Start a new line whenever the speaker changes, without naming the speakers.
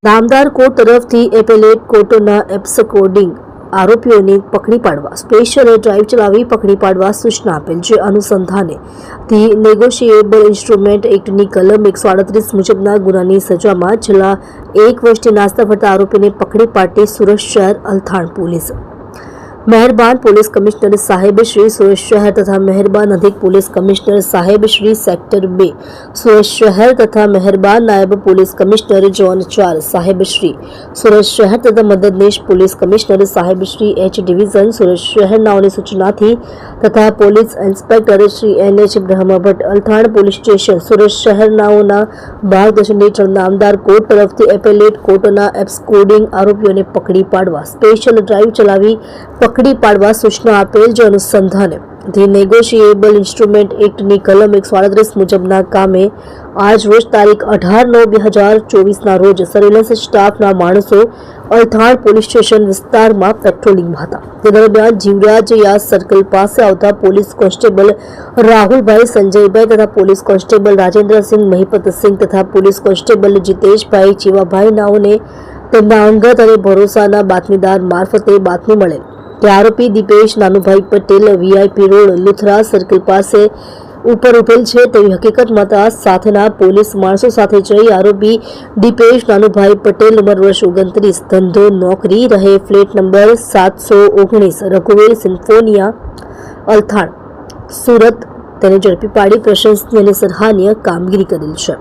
નામદાર કોર્ટ તરફથી એપેલેટ કોર્ટના એબ્સકોર્ડિંગ આરોપીઓને પકડી પાડવા સ્પેશિયલ ડ્રાઈવ ચલાવી પકડી પાડવા સૂચના આપેલ. જે અનુસંધાને ધી નેગોશિયેબલ ઇન્સ્ટ્રુમેન્ટ એક્ટની કલમ 138 મુજબના ગુનાની સજામાં છેલ્લા 1 વર્ષથી નાસ્તા ફરતા આરોપીને પકડી પાડતી સુરત શહેર અલથાણ પોલીસ, મહેરબાન પોલીસ કમિશનર સાહેબ શ્રી સુરત શહેર તથા મહેરબાન અધિક પોલીસ કમિશનર સાહેબ શ્રી સેક્ટર 2 સુરત શહેર તથા મહેરબાન નાયબ પોલીસ કમિશનર ઝોન 4 સાહેબ શ્રી સુરત શહેર તથા મદદનીશ પોલીસ કમિશનર સાહેબ શ્રી એચ ડિવિઝન સુરત શહેરનાઓની સૂચનાથી તથા police inspector Shri NH Brahmbhatt Althan police station Surat શહેરનાઓના માર્ગદર્શન હેઠળ નામદાર કોર્ટ તરફથી એપેલેટ કોર્ટના એબ્સકોર્ડિંગ આરોપીઓને પકડી પાડવા સ્પેશિયલ ડ્રાઈવ ચલાવી પકડી પાડવા સૂચના આપેલ. જે અનુસંધાને ધી નેગોશિયેબલ ઇન્સ્ટ્રુમેન્ટ એક્ટની કલમ 138 મુજબના કામે આજ રોજ તારીખ 18/9/2024ના રોજ સર્વેલન્સ સ્ટાફના માણસો અલથાણ પોલીસ સ્ટેશન વિસ્તારમાં પેટ્રોલિંગમાં હતા. તે દરમિયાન જીવરાજ યાદ સર્કલ પાસે આવતા પોલીસ કોન્સ્ટેબલ રાહુલભાઈ સંજયભાઈ તથા પોલીસ કોન્સ્ટેબલ રાજેન્દ્રસિંહ મહિપતસિંહ તથા પોલીસ કોન્સ્ટેબલ જીતેશભાઈ ચીવાભાઈ નાઓને તેમના અંગત અને ભરોસાના બાતમીદાર મારફતે બાતમી મળેલ કે આરોપી Dipesh Nanubhai Patel VIP road Luthra circle પાસે ઉપર ઉભેલ છે તેવી હકીકત મળતા સાથેના પોલીસ માણસો સાથે જઈ આરોપી દીપેશ નાનુભાઈ પટેલ ઉંમર વર્ષ 29 ધંધો નોકરી રહે ફ્લેટ નંબર 719 રઘુવીર સિમ્ફોનિયા અલથાણ સુરત તેને ઝડપી પાડી પ્રશંસનીય અને સરાહનીય કામગીરી કરેલ છે.